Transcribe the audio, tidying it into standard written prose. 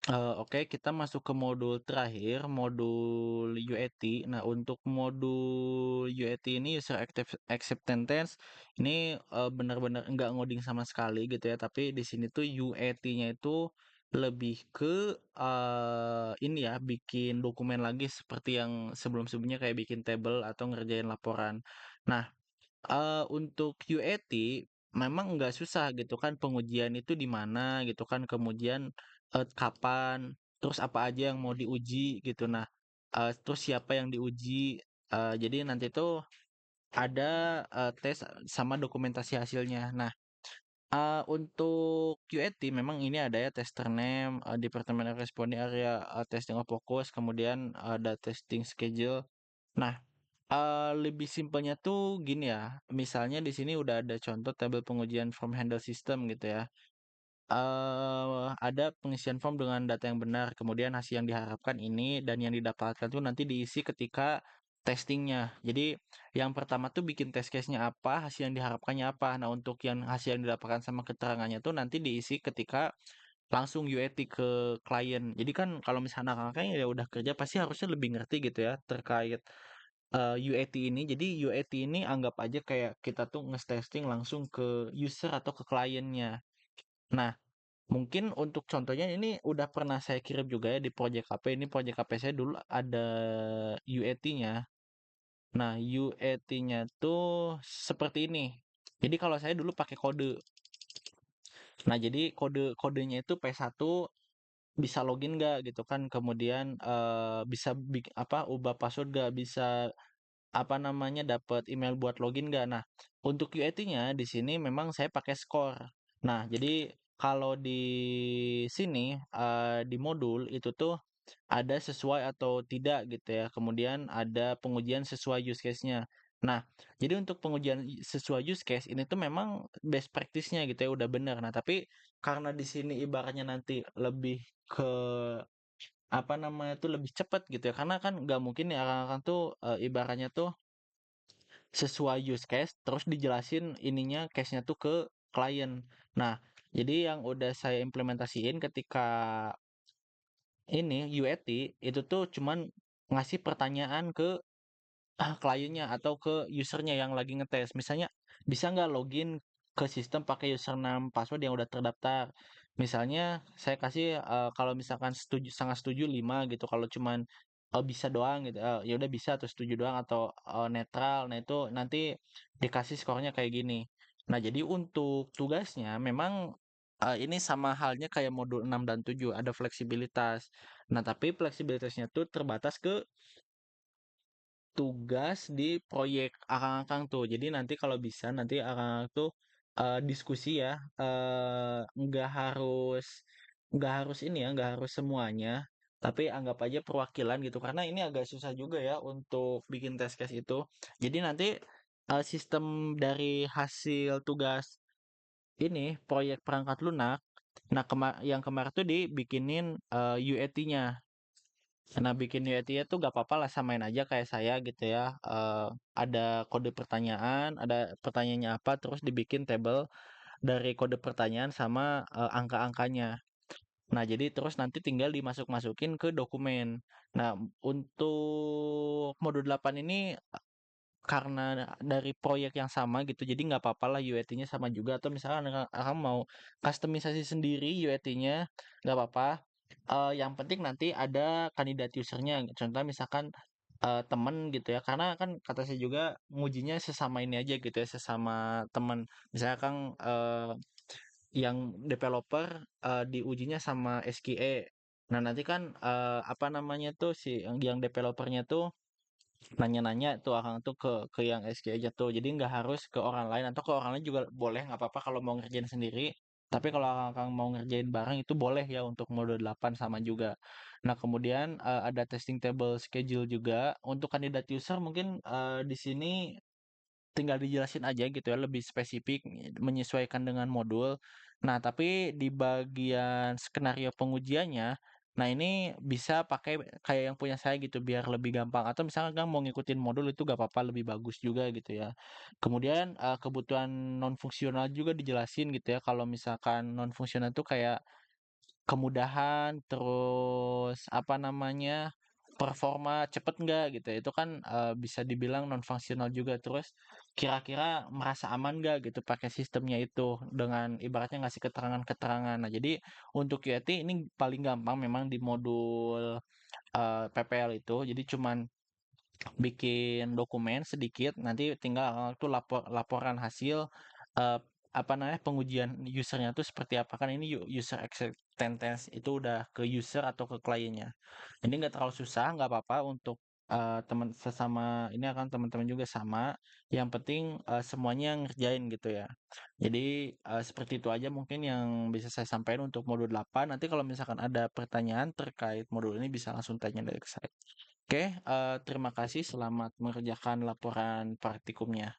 Oke, kita masuk ke modul terakhir, modul UAT. Nah, untuk modul UAT ini acceptance test ini benar-benar enggak ngoding sama sekali gitu ya. Tapi di sini tuh UAT-nya itu lebih ke ini ya, bikin dokumen lagi seperti yang sebelum-sebelumnya kayak bikin table atau ngerjain laporan. Nah, untuk UAT memang nggak susah gitu kan pengujian itu di mana gitu kan, kemudian, kapan, terus apa aja yang mau diuji gitu. Nah, terus siapa yang diuji, jadi nanti tuh ada, tes sama dokumentasi hasilnya. Nah, untuk UAT memang ini ada ya tester name, department responding area, testing of focus, kemudian ada testing schedule. Nah, lebih simpelnya tuh gini ya, misalnya di sini udah ada contoh tabel pengujian form handle system gitu ya. Ada pengisian form dengan data yang benar, kemudian hasil yang diharapkan ini dan yang didapatkan tuh nanti diisi ketika testingnya. Jadi yang pertama tuh bikin test case-nya apa, hasil yang diharapkannya apa. Nah, untuk yang hasil yang didapatkan sama keterangannya tuh nanti diisi ketika langsung UAT ke klien. Jadi kan kalau misalnya anak-anaknya ya udah kerja pasti harusnya lebih ngerti gitu ya terkait UAT ini. Jadi UAT ini anggap aja kayak kita tuh nge-testing langsung ke user atau ke kliennya. Nah, mungkin untuk contohnya ini udah pernah saya kirim juga ya di project KP. Ini project KP saya dulu ada UAT-nya. Nah, UAT-nya tuh seperti ini. Jadi kalau saya dulu pakai kode. Nah, jadi kodenya itu P1 bisa login nggak gitu kan. Kemudian bisa ubah password nggak, bisa apa namanya, dapat email buat login nggak. Nah, untuk UAT-nya di sini memang saya pakai skor. Nah, jadi kalau di sini, di modul itu tuh ada sesuai atau tidak gitu ya, kemudian ada pengujian sesuai use case-nya. Nah, jadi untuk pengujian sesuai use case ini tuh memang best practice-nya gitu ya, udah bener. Nah, tapi karena di sini ibaratnya nanti lebih ke apa namanya tuh, lebih cepat gitu ya, karena kan nggak mungkin ya orang-orang tuh, ibaratnya tuh sesuai use case, terus dijelasin ininya case-nya tuh ke klien. Nah, jadi yang udah saya implementasiin ketika ini UAT, itu tuh cuman ngasih pertanyaan ke kliennya atau ke usernya yang lagi ngetes. Misalnya, bisa nggak login ke sistem pakai username password yang udah terdaftar. Misalnya saya kasih kalau misalkan setuju, sangat setuju 5 gitu. Kalau cuman bisa doang gitu, ya udah bisa atau setuju doang atau netral. Nah itu nanti dikasih skornya kayak gini. Nah jadi untuk tugasnya memang ini sama halnya kayak modul 6 dan 7 ada fleksibilitas. Nah tapi fleksibilitasnya tuh terbatas ke tugas di proyek akang-akang tuh. Jadi nanti kalau bisa nanti akang-akang tuh diskusi ya, nggak harus ini ya, nggak harus semuanya, tapi anggap aja perwakilan gitu. Karena ini agak susah juga ya untuk bikin test case itu. Jadi nanti sistem dari hasil tugas ini proyek perangkat lunak. Nah, yang kemarin tuh dibikinin UAT-nya. Nah, bikin UAT-nya tuh gak apa-apa lah samain aja kayak saya gitu ya. Ada kode pertanyaan, ada pertanyaannya apa, terus dibikin tabel dari kode pertanyaan sama angka-angkanya. Nah, jadi terus nanti tinggal dimasuk-masukin ke dokumen. Nah, untuk modul 8 ini karena dari proyek yang sama gitu, jadi nggak apa-apa lah UAT-nya sama juga. Atau misalkan Akang mau kustomisasi sendiri UAT-nya, nggak apa-apa. Yang penting nanti ada kandidat usernya. Contoh misalkan temen gitu ya, karena kan kata saya juga ngujinya sesama ini aja gitu ya, sesama teman. Misalnya Kang yang developer diujinya sama SQE. Nah nanti kan apa namanya tuh si yang developernya tuh nanya-nanya tuh Akang tuh ke yang SQE aja tuh. Jadi nggak harus ke orang lain atau ke orang lain juga boleh, nggak apa-apa kalau mau ngerjain sendiri. Tapi kalau Akang mau ngerjain bareng itu boleh ya untuk mode 8 sama juga. Nah, kemudian ada testing table schedule juga untuk kandidat user mungkin di sini tinggal dijelasin aja gitu ya, lebih spesifik, menyesuaikan dengan modul. Nah, tapi di bagian skenario pengujiannya, nah ini bisa pakai kayak yang punya saya gitu biar lebih gampang. Atau misalkan Kang mau ngikutin modul itu gak apa-apa, lebih bagus juga gitu ya. Kemudian kebutuhan non fungsional juga dijelasin gitu ya. Kalau misalkan non fungsional itu kayak kemudahan, terus apa namanya, performa cepet nggak gitu ya, itu kan, bisa dibilang non fungsional juga. Terus kira-kira merasa aman nggak gitu pakai sistemnya itu, dengan ibaratnya ngasih keterangan-keterangan. Nah, jadi untuk QRT ini paling gampang memang di modul, PPL itu, jadi cuman bikin dokumen sedikit, nanti tinggal tuh laporan hasil, eee, apa namanya, pengujian user-nya tuh seperti apa, kan ini user acceptance itu udah ke user atau ke kliennya. Ini nggak terlalu susah, nggak apa-apa untuk, teman sesama ini akan teman-teman juga sama, yang penting, semuanya ngerjain gitu ya. Jadi, seperti itu aja mungkin yang bisa saya sampaikan untuk modul 8. Nanti kalau misalkan ada pertanyaan terkait modul ini bisa langsung tanya dari ke saya. Oke, terima kasih. Selamat mengerjakan laporan praktikumnya.